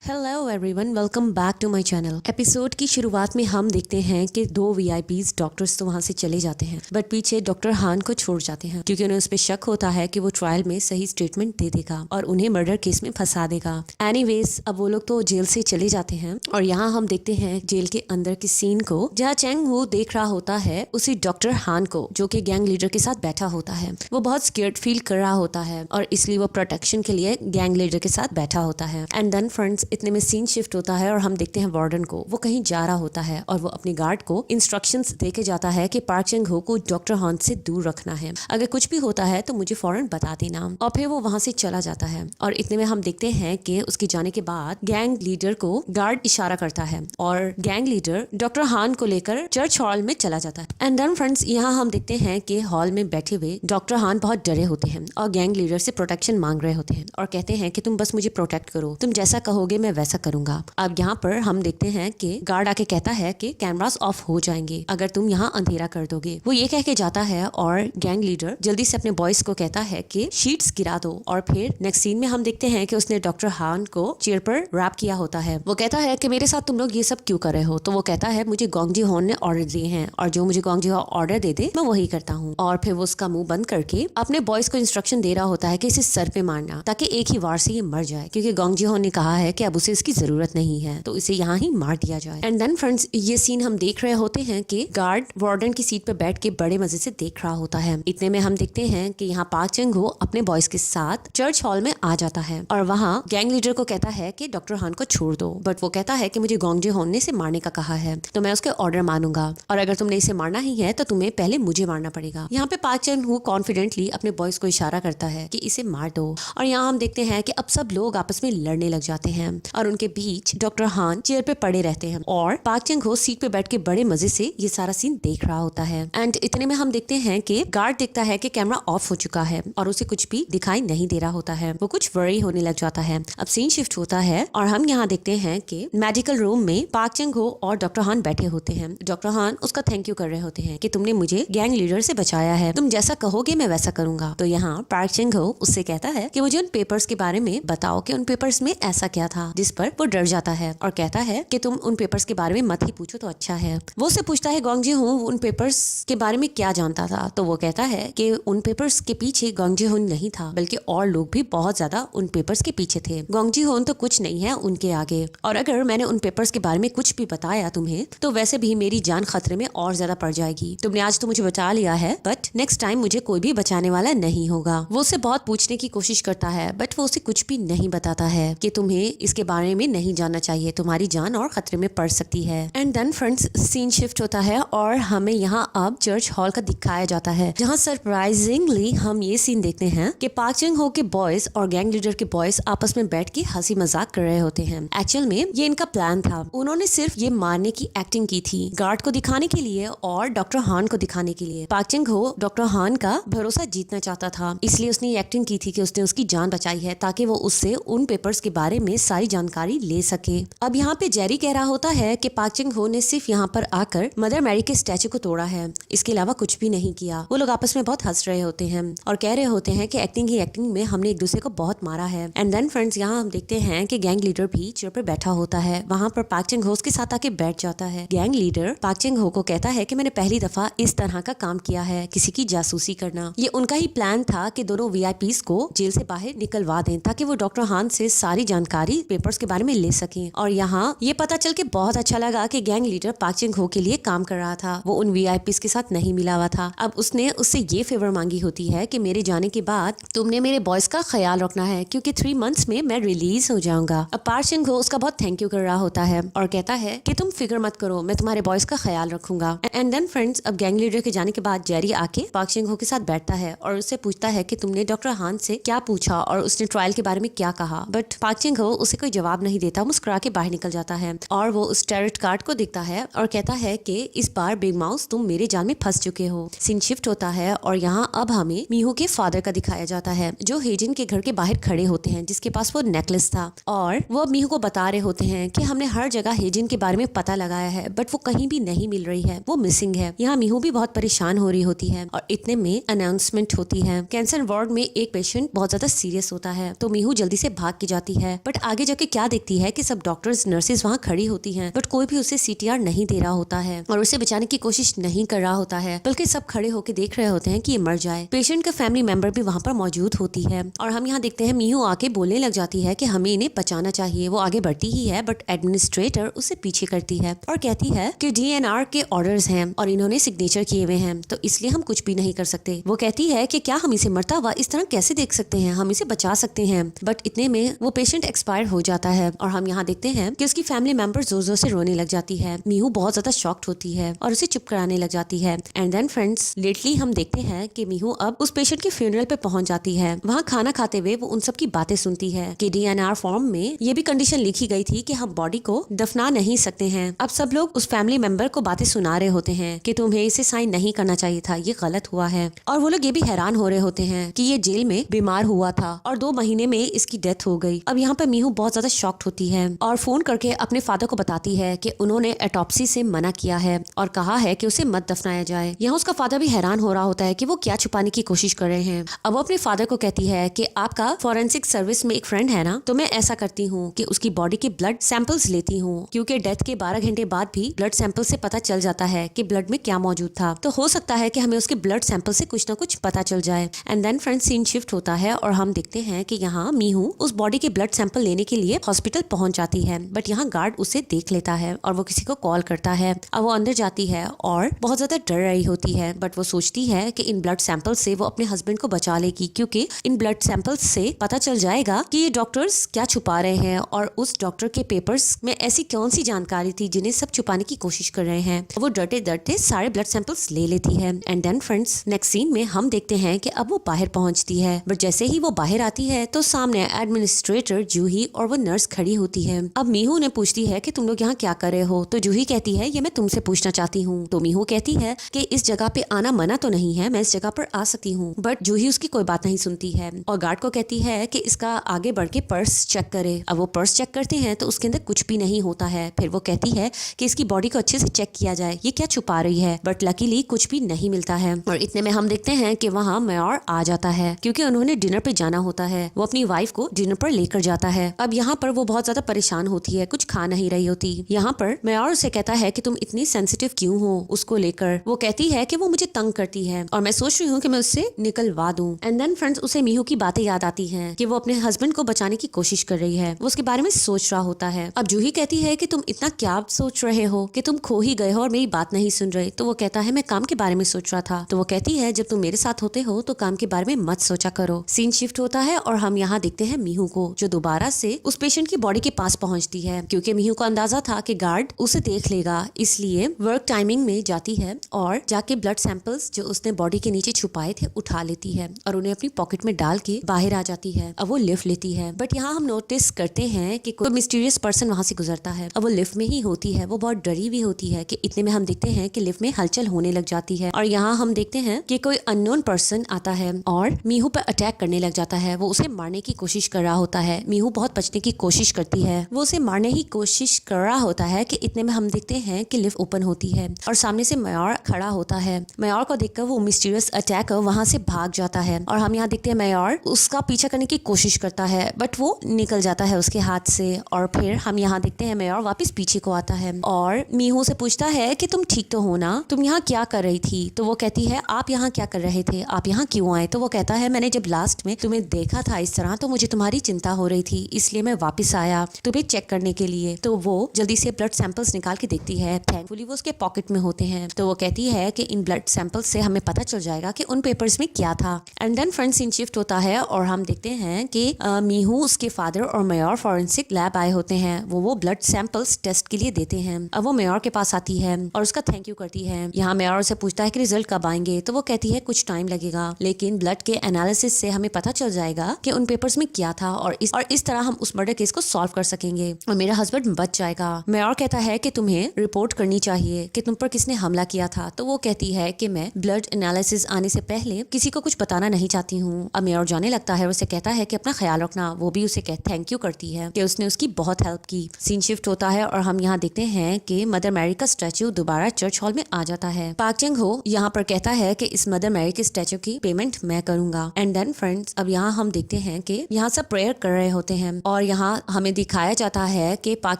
Hello everyone, welcome back to my channel. Episode की शुरुआत में हम देखते हैं कि दो वीआईपीज डॉक्टर्स तो वहां से चले जाते हैं, बट पीछे डॉक्टर हान को छोड़ जाते हैं क्योंकि उन्हें उस पर शक होता है कि वो ट्रायल में सही स्टेटमेंट दे देगा और उन्हें मर्डर केस में फंसा देगा। एनीवेज, अब वो लोग तो जेल से चले जाते हैं और यहाँ हम देखते हैं जेल के अंदर की सीन को, जहाँ चेंग वो देख रहा होता है उसी डॉक्टर हान को जो कि गैंग लीडर के साथ बैठा होता है। वो बहुत स्केर्ड फील कर रहा होता है और इसलिए वो प्रोटेक्शन के लिए गैंग लीडर के साथ बैठा होता है। एंड देन फ्रेंड्स, इतने में सीन शिफ्ट होता है और हम देखते हैं वार्डन को। वो कहीं जा रहा होता है और वो अपने गार्ड को इंस्ट्रक्शंस देके जाता है कि पार्क चेंग हो को डॉक्टर हान से दूर रखना है, अगर कुछ भी होता है तो मुझे फौरन बता देना। और फिर वो वहां से चला जाता है और इतने में हम देखते हैं कि उसके जाने के बाद गैंग लीडर को गार्ड इशारा करता है और गैंग लीडर डॉक्टर हान को लेकर चर्च हॉल में चला जाता है। एंड देन फ्रेंड्स, यहाँ हम देखते हैं कि हॉल में बैठे हुए डॉक्टर हान बहुत डरे होते हैं और गैंग लीडर से प्रोटेक्शन मांग रहे होते हैं और कहते हैं कि तुम बस मुझे प्रोटेक्ट करो, तुम जैसा कहोगे मैं वैसा करूंगा। अब यहाँ पर हम देखते हैं कि गार्ड आके कहता है कि कैमरास ऑफ हो जाएंगे अगर तुम यहाँ अंधेरा कर दोगे। वो ये कह के जाता है और गैंग लीडर जल्दी से अपने बॉयज को कहता है कि शीट्स गिरा दो। और फिर नेक्स्ट सीन में हम देखते हैं कि उसने डॉक्टर हान को चेयर पर रैप किया होता है। वो कहता है कि मेरे साथ तुम लोग ये सब क्यों कर रहे हो? तो वो कहता है मुझे गोंग जी होन ने ऑर्डर दिए हैं और जो मुझे गोंग जी हो ऑर्डर दे दे मैं वही करता हूँ। और फिर वो उसका मुंह बंद करके अपने बॉयज को इंस्ट्रक्शन दे रहा होता है कि इसे सर पे मारना ताकि एक ही वार से ये मर जाए, क्योंकि गोंग जी होन ने कहा है कि अब उसे इसकी जरूरत नहीं है तो इसे यहाँ ही मार दिया जाए। एंड देन फ्रेंड्स, ये सीन हम देख रहे होते हैं कि गार्ड वार्डन की सीट पर बैठ के बड़े मजे से देख रहा होता है। इतने में हम देखते हैं कि यहाँ पार्क चेंग हो अपने बॉयज के साथ चर्च हॉल में आ जाता है और वहाँ गैंग लीडर को कहता है कि डॉक्टर हान को छोड़ दो, बट वो कहता है कि मुझे गोंग जी होन ने इसे मारने का कहा है तो मैं उसके ऑर्डर मानूंगा और अगर तुमने इसे मारना ही है तो तुम्हें पहले मुझे मारना पड़ेगा। यहाँ पे पार्क चेंग हो कॉन्फिडेंटली अपने बॉयज को इशारा करता है कि इसे मार दो और यहाँ हम देखते हैं कि अब सब लोग आपस में लड़ने लग जाते हैं और उनके बीच डॉक्टर हान चेयर पे पड़े रहते हैं और पार्क चेंग हो सीट पे बैठ के बड़े मजे से ये सारा सीन देख रहा होता है। एंड इतने में हम देखते हैं कि गार्ड देखता है कि कैमरा ऑफ हो चुका है और उसे कुछ भी दिखाई नहीं दे रहा होता है। वो कुछ वरी होने लग जाता है। अब सीन शिफ्ट होता है और हम यहाँ देखते हैं कि मेडिकल रूम में पार्क चेंग हो और डॉक्टर हान बैठे होते हैं। डॉक्टर हान उसका थैंक यू कर रहे होते हैं कि तुमने मुझे गैंग लीडर से बचाया है, तुम जैसा कहोगे मैं वैसा करूंगा। तो यहाँ पार्क चेंग हो उससे कहता है कि मुझे उन पेपर्स के बारे में बताओ कि उन पेपर्स में ऐसा क्या था, जिस पर वो डर जाता है और कहता है कि तुम उन पेपर्स के बारे में मत ही पूछो तो अच्छा है। वो से पूछता है गोंग जी हो उन पेपर्स के बारे में क्या जानता था? तो वो कहता है कि उन पेपर्स के पीछे गोंग जी होन नहीं था बल्कि और लोग भी बहुत ज्यादा उन पेपर्स के पीछे थे। गोंग जी होन तो कुछ नहीं है उनके आगे, और अगर मैंने उन पेपर्स के बारे में कुछ भी बताया तुम्हें तो वैसे भी मेरी जान खतरे में और ज्यादा पड़ जाएगी। तुमने आज तो मुझे बचा लिया है बट नेक्स्ट टाइम मुझे कोई भी बचाने वाला नहीं होगा। वो उसे बहुत पूछने की कोशिश करता है बट वो उसे कुछ भी नहीं बताता है कि तुम्हें इसके बारे में नहीं जानना चाहिए, तुम्हारी जान और खतरे में पड़ सकती है। And then friends, scene shift होता है और हमें यहाँ अब चर्च हॉल का दिखाया जाता है, जहाँ सरप्राइजिंगली हम ये सीन देखते हैं कि पार्क चेंग हो के बॉयज और गैंग लीडर के बॉयज आपस में बैठ के हंसी मजाक कर रहे होते हैं। एक्चुअल में ये इनका प्लान था। उन्होंने सिर्फ ये मारने की एक्टिंग की थी, गार्ड को दिखाने के लिए और डॉक्टर हान को दिखाने के लिए। पार्क चेंग हो डॉक्टर हान का भरोसा जीतना चाहता था, इसलिए उसने ये एक्टिंग की थी कि उसने उसकी जान बचाई है ताकि वो उससे उन पेपर्स के बारे में सारी जानकारी ले सके। अब यहाँ पे जेरी कह रहा होता है कि पार्क चेंग हो ने सिर्फ यहाँ पर आकर मदर मैरी के स्टैचू को तोड़ा है, इसके अलावा कुछ भी नहीं किया। वो लोग आपस में बहुत हंस रहे होते हैं और कह रहे होते हैं कि एक्टिंग ही एक्टिंग में हमने एक दूसरे को बहुत मारा है। एंड देन फ्रेंड्स, यहाँ हम देखते हैं कि गैंग लीडर भी चेयर पर बैठा होता है। वहाँ पर पार्क चेंग हो के साथ आके बैठ जाता है। गैंग लीडर पार्क चेंग हो को कहता है कि मैंने पहली दफा इस तरह का काम किया है, किसी की जासूसी करना। ये उनका ही प्लान था कि दोनों वीआईपीज को जेल से बाहर निकलवा दें ताकि वो डॉक्टर हान से सारी जानकारी पेपर्स के बारे में ले सकें। और यहाँ ये पता चल के बहुत अच्छा लगा कि गैंग लीडर पार्क चेंग हो के लिए काम कर रहा था, वो उन वीआईपीज के साथ नहीं मिला हुआ था। अब उसने उससे ये फेवर मांगी होती है कि मेरे जाने के बाद तुमने मेरे बॉयज का ख्याल रखना है क्योंकि 3 मंथ्स में मैं रिलीज हो जाऊंगा। अब पार्क चेंग हो उसका बहुत थैंक यू कर रहा होता है और कहता है कि तुम फिक्र मत करो, मैं तुम्हारे बॉयज का ख्याल रखूंगा। एंड देन फ्रेंड्स, अब गैंग लीडर के जाने के बाद जेरी आके पार्क चेंग हो के साथ बैठता है और उससे पूछता है कि तुमने डॉक्टर हान से क्या पूछा और उसने ट्रायल के बारे में क्या कहा। बट पार्क चेंग हो उसे कोई जवाब नहीं देता, मुस्कुरा के बाहर निकल जाता है और वो उस टैरोट कार्ड को देखता है और कहता है कि इस बार बिग माउस तुम मेरे जाल में फंस चुके हो। सीन शिफ्ट होता है और यहाँ अब हमें मीहू के फादर का दिखाया जाता है जो हेजिन के घर के बाहर खड़े होते हैं, जिसके पास वो नेकलेस था और वो मीहू को बता रहे होते हैं कि हमने हर जगह हेजिन के बारे में पता लगाया है बट वो कहीं भी नहीं मिल रही है, वो मिसिंग है। यहाँ मीहू भी बहुत परेशान हो रही होती है और इतने में अनाउंसमेंट होती है कैंसर वार्ड में एक पेशेंट बहुत ज्यादा सीरियस होता है तो मीहू जल्दी से भाग के जाती है बट आगे जाके क्या देखती है कि सब डॉक्टर्स नर्सेज वहाँ खड़ी होती हैं, बट कोई भी उसे सीटीआर नहीं दे रहा होता है और उसे बचाने की कोशिश नहीं कर रहा होता है, बल्कि सब खड़े होकर देख रहे होते हैं कि ये मर जाए। पेशेंट का फैमिली मेंबर भी वहाँ पर मौजूद होती है और हम यहाँ देखते हैं मीहू आके बोलने लग जाती है कि हमें इन्हें बचाना चाहिए। वो आगे बढ़ती ही है बट एडमिनिस्ट्रेटर उसे पीछे करती है और कहती है कि डीएनआर के ऑर्डर्स हैं और इन्होंने सिग्नेचर किए हुए हैं, तो इसलिए हम कुछ भी नहीं कर सकते। वो कहती है कि क्या हम इसे मरता हुआ इस तरह कैसे देख सकते हैं, हम इसे बचा सकते हैं, बट इतने में वो पेशेंट एक्सपायर हो जाता है और हम यहाँ देखते हैं कि उसकी फैमिली मेंबर जोर जोर से रोने लग जाती है। मीहू बहुत ज्यादा शॉक्ड होती है और उसे चुप कराने लग जाती है। एंड देन फ्रेंड्स, लेटली हम देखते हैं कि मीहू अब उस पेशेंट के फ्यूनरल पे पहुंच जाती है। वहाँ खाना खाते हुए वो उन सब की बातें सुनती है कि डीएनआर फॉर्म में ये भी कंडीशन लिखी गई थी कि हम बॉडी को दफना नहीं सकते हैं। अब सब लोग उस फैमिली मेंबर को बातें सुना रहे होते हैं कि तुम्हें इसे साइन नहीं करना चाहिए था, ये गलत हुआ है। और वो लोग ये भी हैरान हो रहे होते हैं कि ये जेल में बीमार हुआ था और 2 महीने में इसकी डेथ हो गई। अब यहाँ पे मीहू बहुत ज्यादा शॉक्ड होती है और फोन करके अपने फादर को बताती है कि उन्होंने ऑटोप्सी से मना किया है और कहा है कि उसे मत दफनाया जाए। यहाँ उसका फादर भी हैरान हो रहा होता है कि वो क्या छुपाने की कोशिश कर रहे हैं। अब वो अपने फादर को कहती है कि आपका फॉरेंसिक सर्विस में एक फ्रेंड है ना, तो मैं ऐसा करती हूँ कि उसकी बॉडी के ब्लड सैंपल्स लेती हूँ, क्योंकि डेथ के 12 घंटे बाद भी ब्लड सैंपल से पता चल जाता है कि ब्लड में क्या मौजूद था, तो हो सकता है कि हमें उसके ब्लड सैंपल से कुछ ना कुछ पता चल जाए। And then friends, scene shift होता है और हम देखते हैं कि यहाँ मीहू उस बॉडी के ब्लड सैंपल लेने के लिए हॉस्पिटल पहुंच जाती है, बट यहाँ गार्ड उसे देख लेता है और वो किसी को कॉल करता है। अब वो अंदर जाती है और बहुत ज्यादा डर रही होती है, बट वो सोचती है कि इन ब्लड सैंपल से वो अपने हस्बैंड को बचा लेगी, क्योंकि इन ब्लड सैंपल से पता चल जाएगा कि ये डॉक्टर्स क्या छुपा रहे हैं और उस डॉक्टर के पेपर्स में ऐसी कौन सी जानकारी थी जिन्हें सब छुपाने की कोशिश कर रहे हैं। वो डरते डरते सारे ब्लड सैंपल्स ले लेती है। And then friends, next scene में हम देखते हैं कि अब वो बाहर पहुंचती है, बट जैसे ही वो बाहर आती है तो सामने एडमिनिस्ट्रेटर जूही और वो नर्स खड़ी होती है। अब मीहू ने पूछती है कि तुम लोग यहाँ क्या कर रहे हो, तो जूही कहती है ये मैं तुमसे पूछना चाहती हूँ। तो मीहू कहती है कि इस जगह पे आना मना तो नहीं है, मैं इस जगह पर आ सकती हूँ, बट जूही उसकी कोई बात नहीं सुनती है और गार्ड को कहती है कि इसका आगे बढ़ के पर्स चेक करे। अब वो पर्स चेक करते हैं तो उसके अंदर कुछ भी नहीं होता है। फिर वो कहती है कि इसकी बॉडी को अच्छे से चेक किया जाए, ये क्या छुपा रही है, बट लकीली कुछ भी नहीं मिलता है। और इतने में हम देखते हैं कि वहाँ मेयर आ जाता है, क्योंकि उन्होंने डिनर पे जाना होता है। वो अपनी वाइफ को डिनर पर लेकर जाता है। अब यहाँ पर वो बहुत ज्यादा परेशान होती है, कुछ खा नहीं रही होती। यहाँ पर मेयर से कहता है कि तुम इतनी सेंसिटिव क्यों हो उसको लेकर। वो कहती है कि वो मुझे तंग करती है और मैं सोच रही हूँ कि मैं उससे निकलवा दूं। एंड देन फ्रेंड्स, उसे मीहू की बातें याद आती हैं कि वो अपने हस्बैंड को बचाने की कोशिश कर रही है। वो उसके बारे में सोच रहा होता है। अब जूही कहती है कि तुम इतना क्या सोच रहे हो कि तुम खो ही गए हो और मेरी बात नहीं सुन रहे। तो वो कहता है मैं काम के बारे में सोच रहा था। तो वो कहती है जब तुम मेरे साथ होते हो तो काम के बारे में मत सोचा करो। सीन शिफ्ट होता है और हम यहाँ देखते हैं मीहू को, जो दोबारा से उस पेशेंट की बॉडी के पास पहुंचती है, क्योंकि मीहू को अंदाजा था कि गार्ड उसे देख लेगा, इसलिए वर्क टाइमिंग में जाती है और जाके ब्लड सैंपल्स जो उसने बॉडी के नीचे छुपाए थे उठा लेती है और उन्हें अपनी पॉकेट में डाल के बाहर आ जाती है। अब वो लिफ्ट लेती है, बट यहाँ हम नोटिस करते हैं कि कोई मिस्टीरियस पर्सन वहाँ से गुजरता है। अब वो लिफ्ट में ही होती है। वो बहुत डरी हुई होती है कि इतने में हम देखते हैं कि लिफ्ट में हलचल होने लग जाती है और यहाँ हम देखते हैं कि कोई अननोन पर्सन आता है और मीहू पर अटैक करने लग जाता है। वो उसे मारने की कोशिश कर रहा होता है। मीहू बहुत बचने की कोशिश करती है, वो उसे मारने की कोशिश कर रहा होता है कि इतने में हम देखते हैं कि लिफ्ट ओपन होती है और सामने से मेयर खड़ा होता है। मेयर को देखकर वो मिस्टीरियस अटैकर वहां से भाग जाता है और हम यहाँ देखते हैं मेयर उसका पीछा करने की कोशिश करता है, बट वो निकल जाता है उसके हाथ से। और फिर हम यहाँ देखते हैं मेयर वापस पीछे को आता है और मीहू से पूछता है कि तुम ठीक तो हो ना, तुम यहाँ क्या कर रही थी। तो वो कहती है आप यहाँ क्या कर रहे थे, आप यहाँ क्यों आए। तो वो कहता है मैंने जब लास्ट में तुम्हें देखा था इस तरह तो मुझे तुम्हारी चिंता हो रही थी, इसलिए मैं वापस आया तुम्हें चेक करने के लिए। तो वो जल्दी से ब्लड सैंपल्स निकाल के देखती है। थैंकफुली वो उसके पॉकेट में होते हैं। तो वो कहती है कि इन ब्लड सैंपल्स से हमें पता चल जाएगा कि उन पेपर्स में क्या था। And then friends, scene shift होता है और हम देखते हैं कि मीहू, उसके फादर और मेयर फॉरेंसिक लैब आए होते हैं। वो ब्लड सैंपल्स टेस्ट के लिए देते हैं। अब वो मेयर के पास आती है और उसका थैंक यू करती है। यहाँ मेयर से पूछता है कि रिजल्ट कब आएंगे। तो वो कहती है कुछ टाइम लगेगा, लेकिन ब्लड के एनालिसिस से हमें पता चल जाएगा कि उन पेपर्स में क्या था और इस तरह हम उस मर्डर केस को सॉल्व कर सकेंगे और मेरा हस्बैंड बच जाएगा। मेयर कहता है कि तुम्हें रिपोर्ट करनी चाहिए कि तुम पर किसने हमला किया था। तो वो कहती है कि मैं ब्लड एनालिसिस आने से पहले किसी को कुछ बताना नहीं चाहती हूँ। अब मेयर जाने लगता है, उसे कहता है कि अपना ख्याल रखना। वो भी उसे थैंक यू करती है कि उसने उसकी बहुत हेल्प की। सीन शिफ्ट होता है और हम यहाँ देखते हैं कि मदर मैरी का स्टैचू दोबारा चर्च हॉल में आ जाता है। पार्क चंग हो यहाँ पर कहता है कि इस मदर मैरी के स्टैचू की पेमेंट मैं करूंगा। एंड देन फ्रेंड्स, अब यहाँ हम देखते हैं कि यहाँ सब प्रेयर कर रहे होते हैं और और यहाँ हमें दिखाया जाता है कि पाक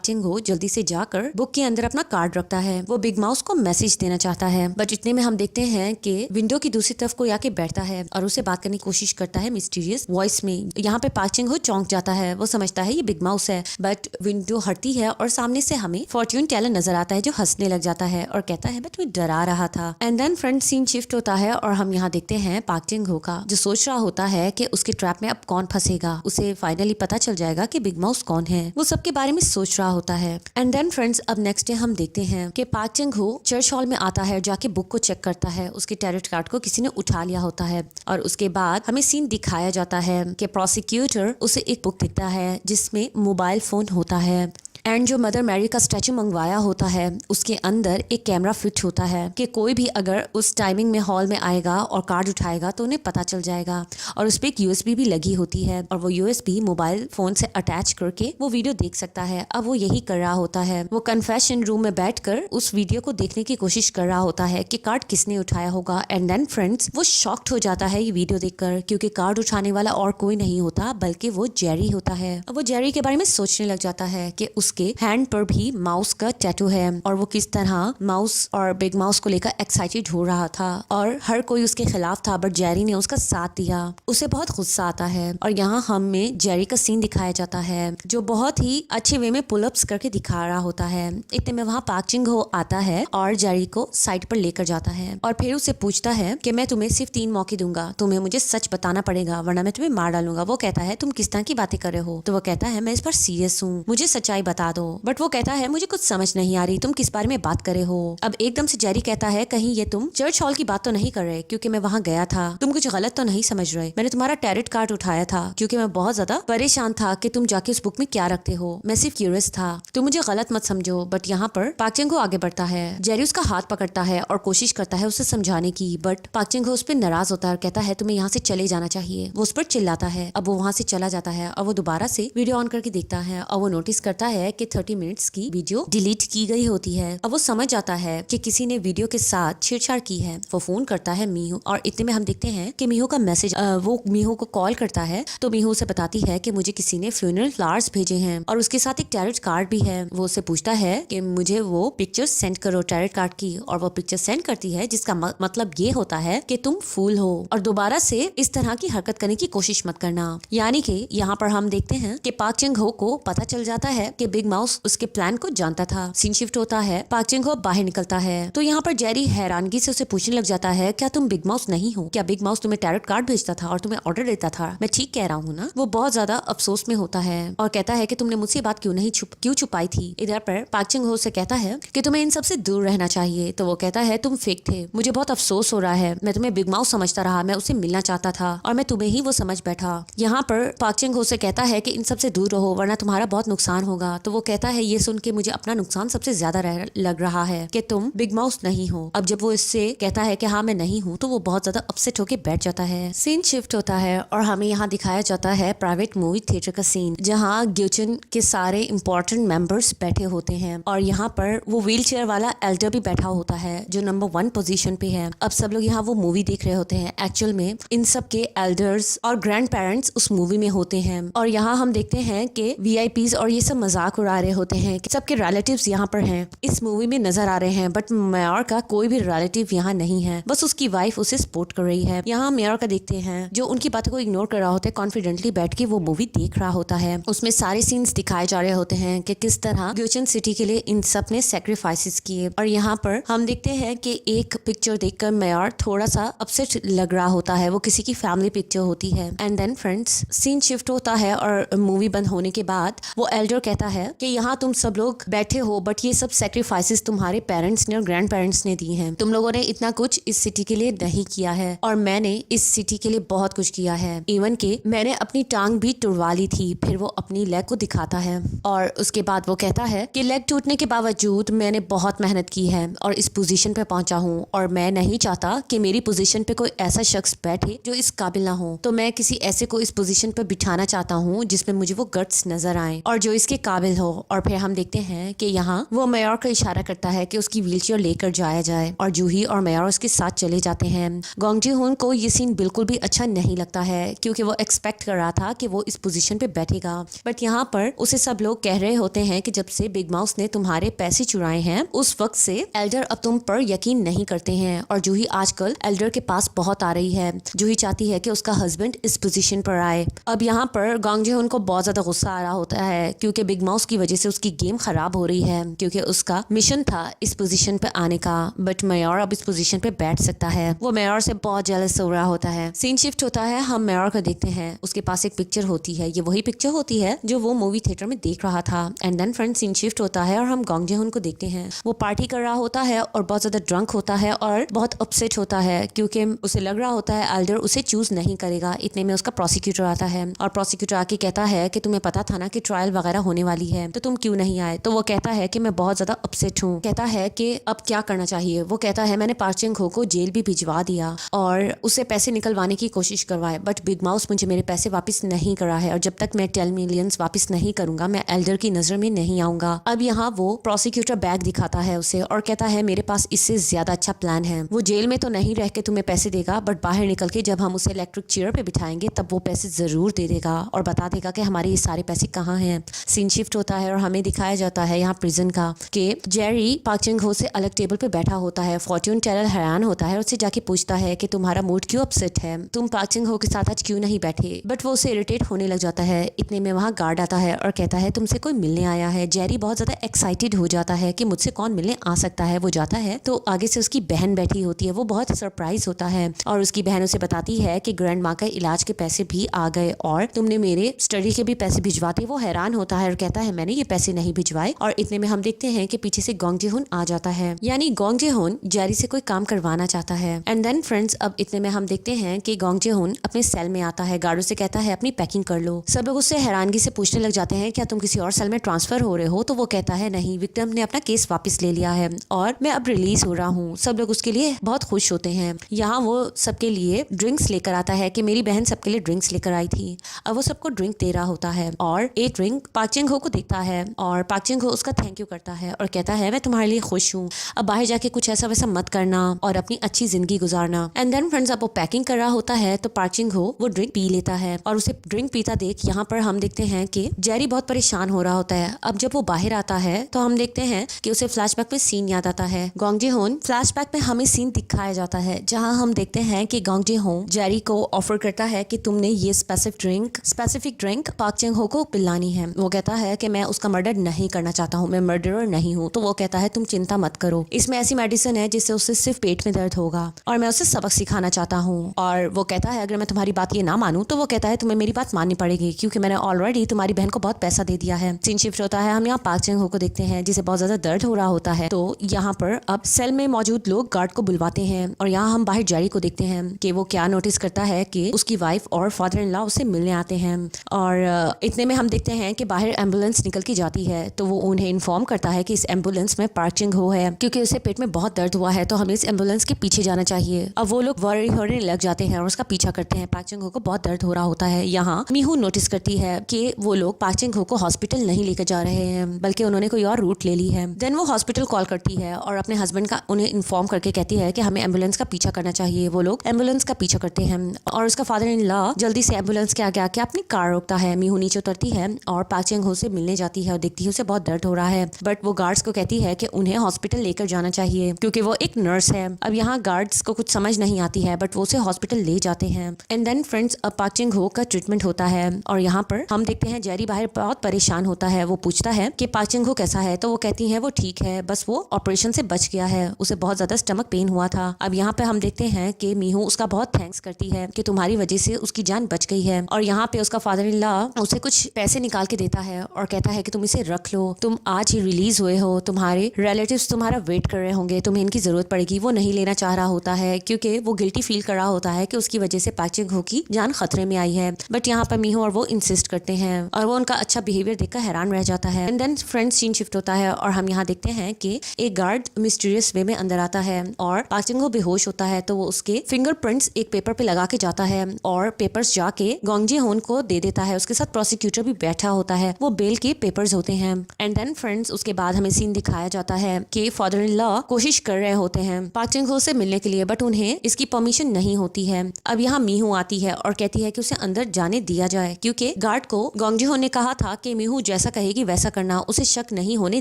चिंग हो जल्दी से जाकर बुक के अंदर अपना कार्ड रखता है। वो बिग माउस को मैसेज देना चाहता है, बट इतने में हम देखते हैं कि विंडो की दूसरी तरफ कोई आके बैठता है और उसे बात करने की कोशिश करता है मिस्टीरियस वॉइस में। यहाँ पे पाक चिंग हो चौंक जाता है, वो समझता है ये बिग माउस है, बट विंडो हटती है और सामने से हमें फॉर्च्यून टेलर नजर आता है जो हंसने लग जाता है और कहता है मैं तुम्हें डरा रहा था। And then friends scene shift होता है और हम यहाँ देखते हैं पाक चिंग हो का जो सोच रहा होता है कि उसके ट्रैप में अब कौन फंसेगा। उसे फाइनली पता चल जाएगा कि बिग माउस कौन है, वो सबके बारे में सोच रहा होता है। एंड देन फ्रेंड्स अब नेक्स्ट डे हम देखते हैं कि पाक चिंग हो चर्च हॉल में आता है, जाके बुक को चेक करता है। उसके टैरोट कार्ड को किसी ने उठा लिया होता है और उसके बाद हमें सीन दिखाया जाता है कि प्रोसिक्यूटर उसे एक बुक दिखता है जिसमें मोबाइल फोन होता है एंड जो मदर मैरी का स्टैचू मंगवाया होता है उसके अंदर एक कैमरा फिट होता है कि कोई भी अगर उस टाइमिंग में हॉल में आएगा और कार्ड उठाएगा तो उन्हें पता चल जाएगा। और उस पर एक यूएसबी भी लगी होती है और वो यूएसबी मोबाइल फोन से अटैच करके वो वीडियो देख सकता है। अब वो यही कर रहा होता है, वो कन्फेशन रूम में बैठकर उस वीडियो को देखने की कोशिश कर रहा होता है कि कार्ड किसने उठाया होगा। एंड देन फ्रेंड्स वो शॉक्ड हो जाता है ये वीडियो देखकर, क्योंकि कार्ड उठाने वाला और कोई नहीं होता बल्कि वो जेरी होता है। अब वो जेरी के बारे में सोचने लग जाता है कि उसके हैंड पर भी माउस का टैटू है और वो किस तरह माउस और बिग माउस को लेकर एक्साइटेड हो रहा था और हर कोई उसके खिलाफ था, बट जेरी ने उसका साथ दिया। उसे बहुत गुस्सा आता है और यहाँ हमें जेरी का सीन दिखाया जाता है जो बहुत ही अच्छे वे में पुलअप्स करके दिखा रहा होता है। इतने में वहाँ पाक चिंग हो आता है और जेरी को साइड पर लेकर जाता है और फिर उसे पूछता है कि मैं तुम्हें सिर्फ 3 मौके दूंगा, तुम्हें मुझे सच बताना पड़ेगा वरना मैं तुम्हें मार डालूंगा। वो कहता है तुम किस तरह की बातें कर रहे हो? तो वो कहता है मैं इस पर सीरियस हूँ, मुझे सच्चाई बता दो। बट वो कहता है मुझे कुछ समझ नहीं आ रही, तुम किस बारे में बात कर रहे हो? अब एकदम से जेरी कहता है कहीं ये तुम चर्च हॉल की बात तो नहीं कर रहे, क्योंकि मैं वहाँ गया था, तुम कुछ गलत तो नहीं समझ रहे। मैंने तुम्हारा टैरोट कार्ड उठाया था क्योंकि मैं बहुत ज्यादा परेशान था कि तुम जाके उस बुक में क्या रखते हो, मैं सिर्फ क्यूरियस था, तुम मुझे गलत मत समझो। बट यहाँ पर पाक चिंग हो आगे बढ़ता है, जेरी उसका हाथ पकड़ता है और कोशिश करता है उसे समझाने की, बट पाक चिंग हो उस पर नाराज होता है और कहता है तुम्हें यहाँ से चले जाना चाहिए। वो उस पर चिल्लाता है। अब वो वहाँ से चला जाता है और वो दोबारा से वीडियो ऑन करके देखता है और वो नोटिस करता है कि 30 मिनट्स की वीडियो डिलीट की गई होती है। अब वो समझ जाता है कि किसी ने वीडियो के साथ छेड़छाड़ की है। वो फोन करता है मीहू और इतने में हम देखते हैं कि मीहू का मैसेज, वो मीहू को कॉल करता है तो मीहू उसे बताती है कि मुझे किसी ने फ्यूनरल फ्लावर्स भेजे हैं और उसके साथ एक टैरोट कार्ड भी है। वो उससे पूछता है कि मुझे वो पिक्चर सेंड करो टैरोट कार्ड की, और वो पिक्चर सेंड करती है जिसका मतलब ये होता है कि तुम फूल हो और दोबारा से इस तरह की हरकत करने की कोशिश मत करना। यानी कि यहाँ पर हम देखते हैं कि पाक चिंग हो को पता चल जाता है कि बिग माउस उसके प्लान को जानता था। सीन शिफ्ट होता है, पाक चिंग हो बाहर निकलता है तो यहाँ पर जेरी हैरानगी से उसे पूछने लग जाता है क्या तुम बिग माउस नहीं हो? क्या बिग माउस तुम्हें टैरोट कार्ड भेजता था और तुम्हें ऑर्डर देता था? मैं ठीक कह रहा हूँ ना? वो बहुत ज्यादा अफसोस में होता है और कहता है कि तुमने मुझसे बात क्यों छुपाई थी? इधर पर पाक चिंग हो से कहता है कि तुम्हें इन सब से दूर रहना चाहिए। तो वो कहता है तुम फेक थे, मुझे बहुत अफसोस हो रहा है, मैं तुम्हें बिग माउस समझता रहा, मैं उससे मिलना चाहता था और मैं तुम्हें ही वो समझ बैठा। यहाँ पर पाक चिंग हो से कहता है कि इन सब से दूर रहो वरना तुम्हारा बहुत नुकसान होगा। तो वो कहता है ये सुन के मुझे अपना नुकसान सबसे ज्यादा लग रहा है कि तुम बिग माउस नहीं हो। अब जब वो इससे कहता है कि हाँ मैं नहीं हूँ तो वो बहुत ज्यादा अपसेट होके बैठ जाता है। सीन शिफ्ट होता है और हमें यहाँ दिखाया जाता है प्राइवेट मूवी थिएटर का सीन जहाँ ग्यूचन के सारे इंपॉर्टेंट मेंबर्स बैठे होते हैं और यहाँ पर वो व्हील चेयर वाला एल्डर भी बैठा होता है जो नंबर 1 पोजीशन पे है। अब सब लोग यहाँ वो मूवी देख रहे होते हैं। एक्चुअल में इन सब के एल्डर्स और ग्रैंड पेरेंट्स उस मूवी में होते हैं और यहाँ हम देखते हैं कि वीआईपीज और ये सब मजाक उड़ा रहे होते हैं कि सबके रिलेटिव्स यहाँ पर हैं, इस मूवी में नजर आ रहे हैं। बट मेयर का कोई भी रिलेटिव यहाँ नहीं है, बस उसकी वाइफ उसे सपोर्ट कर रही है। यहाँ मेयर का देखते हैं जो उनकी बातों को इग्नोर कर रहा होता है, कॉन्फिडेंटली बैठ के वो मूवी देख रहा होता है। उसमें सारे सीन्स दिखाए जा रहे होते हैं कि किस तरह ग्यूचन सिटी के लिए इन सब ने सैक्रिफाइसेस किए। और यहाँ पर हम देखते हैं कि एक पिक्चर देखकर मेयर थोड़ा सा अपसेट लग रहा होता है, वो किसी की फैमिली पिक्चर होती है। And then friends scene shift होता है और मूवी बंद होने के बाद वो एल्डर कहता है कि यहाँ तुम सब लोग बैठे हो बट ये सब सैक्रिफाइसेस तुम्हारे पेरेंट्स ने और ग्रैंड पेरेंट्स ने दी हैं। तुम लोगों ने इतना कुछ इस सिटी के लिए नहीं किया है और मैंने इस सिटी के लिए बहुत कुछ किया है। इवन के मैंने अपनी टांग भी तुड़वा ली थी। फिर वो अपनी लेग को दिखाता है और उसके बाद वो कहता है कि लेग टूटने के बावजूद मैंने बहुत मेहनत की है और इस पोजीशन पे पहुंचा हूँ और मैं नहीं चाहता कि मेरी पोजीशन पे कोई ऐसा शख्स बैठे जो इस काबिल ना हो। तो मैं किसी ऐसे को इस पोजीशन पे बिठाना चाहता हूँ जिसमें मुझे वो गट्स नजर आए और जो इसके काबिल शामिल हो। और फिर हम देखते हैं कि यहाँ वो मेयर का इशारा करता है कि उसकी व्हीलचेयर लेकर जाया जाए और जूही और मेयर उसके साथ चले जाते हैं। गोंग जी हुन को ये सीन बिल्कुल भी अच्छा नहीं लगता है क्योंकि वो एक्सपेक्ट कर रहा था कि वो इस पोजीशन पे बैठेगा, बट यहाँ पर उसे सब लोग कह रहे होते हैं कि जब से बिग माउस ने तुम्हारे पैसे चुराए हैं उस वक्त से एल्डर अब तुम पर यकीन नहीं करते हैं और जूही आजकल एल्डर के पास बहुत आ रही है। जूही चाहती है कि उसका हस्बैंड इस पोजीशन पर आए। अब यहाँ पर गोंग जी हुन को बहुत ज्यादा गुस्सा आ रहा होता है क्योंकि बिग माउस की वजह से उसकी गेम खराब हो रही है क्योंकि उसका मिशन था इस पोजीशन पे आने का, बट मेयर अब इस पोजीशन पे बैठ सकता है। वो मेयर से बहुत जेलस हो रहा होता है। सीन शिफ्ट होता है, हम मेयर को देखते हैं, उसके पास एक पिक्चर होती है, ये वही पिक्चर होती है जो वो मूवी थिएटर में देख रहा था। And then friend scene shift होता है और हम गोंग जी हुन को देखते हैं। वो पार्टी कर रहा होता है और बहुत ज्यादा ड्रंक होता है और बहुत अपसेट होता है क्योंकि उसे लग रहा होता है एल्डर उसे चूज नहीं करेगा। इतने में उसका प्रोसिक्यूटर आता है और प्रोसिक्यूटर आके कहता है कि तुम्हें पता था ना कि ट्रायल वगैरह होने वाली है तो तुम क्यों नहीं आए। तो वो कहता है कि मैं बहुत ज्यादा अपसेट हूँ। कहता है कि अब क्या करना चाहिए। वो कहता है मैंने पार्क चिंग हो को जेल भी भिजवा दिया और उससे पैसे निकलवाने की कोशिश करवाए, बट बिग माउस मुझे मेरे पैसे वापस नहीं करा है और जब तक मैं 10 मिलियंस वापस नहीं करूंगा मैं एल्डर की नजर में नहीं आऊंगा। अब यहाँ वो प्रोसिक्यूटर बैग दिखाता है उसे और कहता है मेरे पास इससे ज्यादा अच्छा प्लान है। वो जेल में तो नहीं रह के तुम्हें पैसे देगा, बट बाहर निकल के जब हम उसे इलेक्ट्रिक चेयर पे बिठाएंगे तब वो पैसे जरूर दे देगा और बता देगा कि हमारे ये सारे पैसे कहाँ हैं। सीन शिफ्ट होता है और हमें दिखाया जाता है यहाँ प्रिजन का कि जेरी पार्क चिंग हो से अलग टेबल पे बैठा होता है। फॉर्च्यून टेलर हैरान होता है, उससे जाके पूछता है कि तुम्हारा मूड क्यों अपसेट है, तुम पार्क चिंग हो के साथ आज क्यों नहीं बैठे, बट वो उसे इरिटेट होने लग जाता है। इतने में वहाँ गार्ड आता है और कहता है तुमसे कोई मिलने आया है। जेरी बहुत ज्यादा एक्साइटेड हो जाता है कि मुझसे कौन मिलने आ सकता है। वो जाता है तो आगे से उसकी बहन बैठी होती है। वो बहुत सरप्राइज होता है और उसकी बहन उसे बताती है कि ग्रैंड माँ का इलाज के पैसे भी आ गए और तुमने मेरे स्टडी के भी पैसे भिजवाते। वो हैरान होता है और कहता है मैंने ये पैसे नहीं भिजवाए। और इतने में हम देखते हैं कि पीछे से गोंग जी हुन आ जाता है, यानी गोंग जी हुन जेरी से कोई काम करवाना चाहता है। एंड देन फ्रेंड्स अब इतने में हम देखते हैं कि गोंग जी हुन अपने सेल में आता है। गार्डो से कहता है अपनी पैकिंग कर लो। सब लोग उससे हैरानगी से पूछने लग जाते हैं क्या तुम किसी और सेल में ट्रांसफर हो रहे हो। तो वो कहता है नहीं, विक्टिम ने अपना केस वापस ले लिया है और मैं अब रिलीज हो रहा हूँ। सब लोग उसके लिए बहुत खुश होते हैं। यहाँ वो सबके लिए ड्रिंक्स लेकर आता है कि मेरी बहन सबके लिए ड्रिंक्स लेकर आई थी। अब वो सबको ड्रिंक दे रहा होता है और एक ड्रिंक पार्क चिंग हो को देखता है और पार्क चिंग हो उसका थैंक यू करता है और कहता है मैं तुम्हारे लिए खुश हूँ, अब बाहर जाके कुछ ऐसा वैसा मत करना और अपनी अच्छी जिंदगी गुजारना। एंड देन फ्रेंड्स अब वो पैकिंग कर रहा होता है तो पार्क चिंग हो वो ड्रिंक पी लेता है और उसे ड्रिंक पीता देख यहाँ पर हम देखते हैं कि जेरी बहुत परेशान हो रहा होता है। अब जब वो बाहर आता है तो हम देखते हैं कि उसे फ्लैशबैक में सीन याद आता है। गोंग जी हुन फ्लैशबैक में हमें सीन दिखाया जाता है जहाँ हम देखते हैं कि गोंग जी हुन जेरी को ऑफर करता है कि तुमने ये स्पेसिफिक ड्रिंक पार्क चिंग हो को पिलानी है। वो कहता है कि मैं उसका मर्डर नहीं करना चाहता हूँ, मैं मर्डरर नहीं हूँ। तो वो कहता है तुम चिंता मत करो, इसमें ऐसी मेडिसिन है जिससे उससे सिर्फ पेट में दर्द होगा और मैं उसे सबक सिखाना चाहता हूँ। और वो कहता है अगर मैं तुम्हारी बात ये ना मानूं तो वो कहता है तुम्हें मेरी बात माननी पड़ेगी क्योंकि मैंने ऑलरेडी तुम्हारी बहन को बहुत पैसा दे दिया है। सीन शिफ्ट होता है, हम यहाँ पार्क चिंग हो को देखते हैं जिसे बहुत ज्यादा दर्द हो रहा होता है। तो यहाँ पर अब सेल में मौजूद लोग गार्ड को बुलवाते हैं और यहाँ हम बाहर जेरी को देखते हैं कि वो क्या नोटिस करता है कि उसकी वाइफ और फादर इन लॉ उससे मिलने आते हैं। और इतने में हम देखते हैं कि बाहर एम्बुलेंस निकल के जाती है तो वो उन्हें इन्फॉर्म करता है कि इस एम्बुलेंस में पार्क चिंग हो है क्योंकि उसे पेट में बहुत दर्द हुआ है तो हमें इस एम्बुलेंस के पीछे जाना चाहिए। अब वो लोग वरी होने लग जाते हैं और उसका पीछा करते हैं। पार्क चिंग हो को बहुत दर्द हो रहा होता है। यहाँ मीहू नोटिस करती है कि वो लोग पार्क चिंग हो को हॉस्पिटल नहीं लेकर जा रहे हैं बल्कि उन्होंने कोई और रूट ले ली है। देन वो हॉस्पिटल कॉल करती है और अपने हस्बैंड का उन्हें इन्फॉर्म करके कहती है कि हमें एम्बुलेंस का पीछा करना चाहिए। वो लोग एम्बुलेंस का पीछा करते हैं और उसका फादर इन लॉ जल्दी से एम्बुलेंस के आगे आके अपनी कार रोकता है। मीहू नीचे उतरती है और पार्क चिंग हो से मिलने जाती है और देखती है उसे बहुत दर्द हो रहा है, बट वो गार्ड्स को कहती है कि उन्हें हॉस्पिटल लेकर जाना चाहिए क्योंकि वो एक नर्स है। अब यहाँ गार्ड्स को कुछ समझ नहीं आती है बट वो उसे हॉस्पिटल ले जाते हैं। एंड देन फ्रेंड्स अब पार्क चिंग हो का ट्रीटमेंट होता है और यहाँ पर हम देखते हैं जेरी बाहर बहुत परेशान होता है। वो पूछता है कि पार्क चिंग हो कैसा है तो वो कहती है वो ठीक है, बस वो ऑपरेशन से बच गया है, उसे बहुत ज्यादा स्टमक पेन हुआ था। अब यहाँ पे हम देखते हैं कि मीहू उसका बहुत थैंक्स करती है कि तुम्हारी वजह से उसकी जान बच गई है और यहाँ पे उसका फादर इन लॉ उसे कुछ पैसे निकाल के देता है और कहता है कि तुम इसे रख लो, तुम आज ही रिलीज हुए हो, तुम्हारे रिलेटिव्स तुम्हारा वेट कर रहे होंगे, तुम्हें इनकी जरूरत पड़ेगी। वो नहीं लेना चाह रहा होता है क्योंकि वो गिल्टी फील कर रहा होता है कि उसकी वजह से पार्क चिंग हो की जान खतरे में आई है, बट यहाँ पर मीहू और वो इंसिस्ट करते हैं और वो उनका अच्छा बिहेवियर देखकर हैरान रह जाता है। And then friends scene shift होता है और हम यहाँ देखते हैं कि एक गार्ड मिस्टीरियस वे में अंदर आता है और पार्क चिंग हो बेहोश होता है तो वो उसके फिंगरप्रिंट्स एक पेपर पे लगा के जाता है और पेपर्स जाके गोंग जी हुन को दे देता है। उसके साथ प्रोसिक्यूटर भी बैठा होता है। वो बेल के पेपर्स होते हैं। एंड देन फ्रेंड्स उसके बाद हमें सीन दिखाया जाता है कि फादर इन लॉ कोशिश कर रहे होते हैं पार्क चिंग हो से मिलने के लिए, बट उन्हें इसकी परमिशन नहीं होती है। अब यहाँ मीहू आती है और कहती है कि उसे अंदर जाने दिया जाए, क्योंकि गार्ड को गोंग जी हो ने कहा था कि मीहू जैसा कहेगी वैसा करना, उसे शक नहीं होने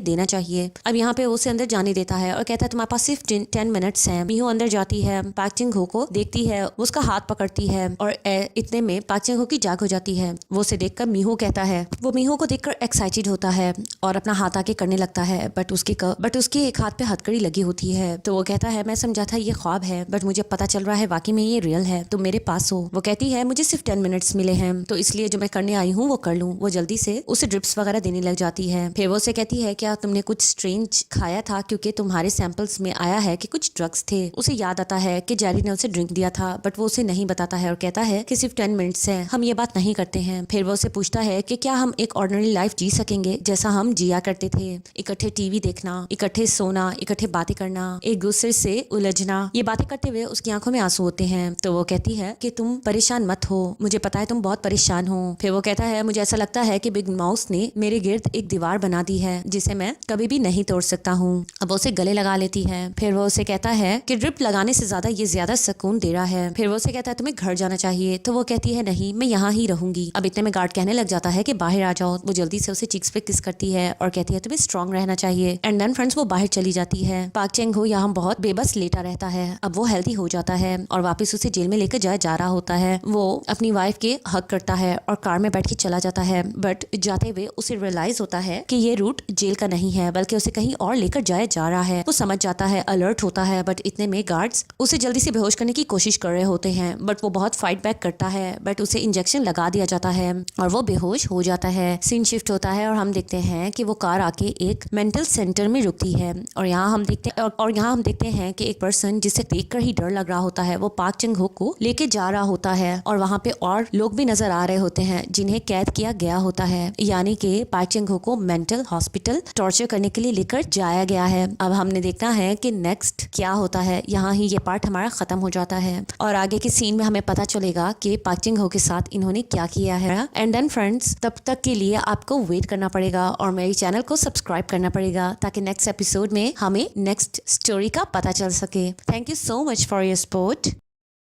देना चाहिए। अब यहाँ पे उसे अंदर जाने देता है और कहता है तुम्हारे पास सिर्फ 10 मिनट्स हैं। मीहू अंदर जाती है, पार्क चिंग हो को देखती है, उसका हाथ पकड़ती है और इतने में पार्क चिंग हो की जाग हो जाती है। वो उसे देखकर मीहू कहता है, वो मीहू को देखकर एक्साइटेड होता है और अपना हाथ आके करने लगता है, बट उसके एक हाथ पे हथकड़ी लगी होती है। तो वो कहता है मैं समझा था ये ख्वाब है, बट मुझे पता चल रहा है वाकई में ये रियल है, तुम मेरे पास हो। वो कहती है मुझे सिर्फ 10 मिनट्स मिले हैं, तो इसलिए जो मैं करने आई हूँ वो कर लूँ। वो जल्दी से उसे ड्रिप्स वगैरह देने लग जाती है। फिर वो उसे कहती है क्या तुमने कुछ स्ट्रेंज खाया था, क्योंकि तुम्हारे सैंपल्स में आया है कि कुछ ड्रग्स थे। उसे याद आता है कि जेरी ने उसे ड्रिंक दिया था, बट वो उसे नहीं बताता है और कहता है कि सिर्फ 10 मिनट्स है, हम ये बात नहीं करते हैं। फिर वो उसे पूछता है कि क्या हम एक ऑर्डिनरी लाइफ जी सकेंगे जैसा हम जिया करते थे, इकट्ठे टीवी देखना, इकट्ठे सोना, इकट्ठे बातें करना, एक दूसरे से उलझना। ये बातें करते हुए उसकी आंखों में आंसू होते हैं। तो वो कहती है कि तुम परेशान मत हो, मुझे पता है तुम बहुत परेशान हो। फिर वो कहता है मुझे ऐसा लगता है कि बिग माउस ने मेरे गिर्द एक दीवार बना दी है जिसे मैं कभी भी नहीं तोड़ सकता हूँ। अब वो उसे गले लगा लेती है। फिर वो उसे कहता है कि ड्रिप लगाने से ज्यादा ये ज्यादा सुकून दे रहा है। फिर वो उसे कहता है तुम्हें घर जाना चाहिए, तो वो कहती है नहीं मैं यहाँ ही रहूंगी। अब इतने में गार्ड कहने लग जाता है कि बाहर आ जाओ। वो जल्दी से उसे चिक्स पे किस करती है और कहती है तुम्हें स्ट्रांग रहना चाहिए। एंड देन फ्रेंड्स वो बाहर चली जाती है। पार्क चिंग हो यहाँ बहुत बेबस लेटा रहता है। अब वो हेल्दी हो जाता है और वापस उसे जेल में लेकर जा रहा होता है। वो अपनी वाइफ के हक करता है और कार में बैठ के चला जाता है, बट जाते हुए उसे रियलाइज होता है कि ये रूट जेल का नहीं है, बल्कि उसे कहीं और लेकर जाया जा रहा है। वो समझ जाता है, अलर्ट होता है, बट इतने में गार्ड्स उसे जल्दी से बेहोश करने की कोशिश कर रहे होते हैं, बट वो बहुत फाइट बैक करता है, बट उसे इंजेक्शन लगा दिया जाता है और वो बेहोश हो जाता है। सीन शिफ्ट होता है और हम देखते हैं कि वो कार आके एक मेंटल सेंटर में रुकती है और यहाँ हम देखते हैं कि एक पर्सन जिसे देखकर ही डर लग रहा होता है वो पार्क चिंग हो को लेके जा रहा होता है और वहाँ पे और लोग भी नजर आ रहे होते हैं जिन्हें कैद किया गया होता है, यानी कि पार्क चिंग हो को मेंटल हॉस्पिटल टॉर्चर करने के लिए लेकर जाया गया है। अब हमने देखना है कि नेक्स्ट क्या होता है। यहाँ ही ये पार्ट हमारा खत्म हो जाता है और आगे के सीन में हमें पता चलेगा कि पार्क चिंग हो के साथ इन्होंने क्या किया है। एंड देन फ्रेंड्स तब तक के लिए आपको वेट करना पड़ेगा और मेरे चैनल को सब्सक्राइब करना पड़ेगा ताकि नेक्स्ट एपिसोड में हमें नेक्स्ट स्टोरी का पता चल सके। Thank you so much for your support.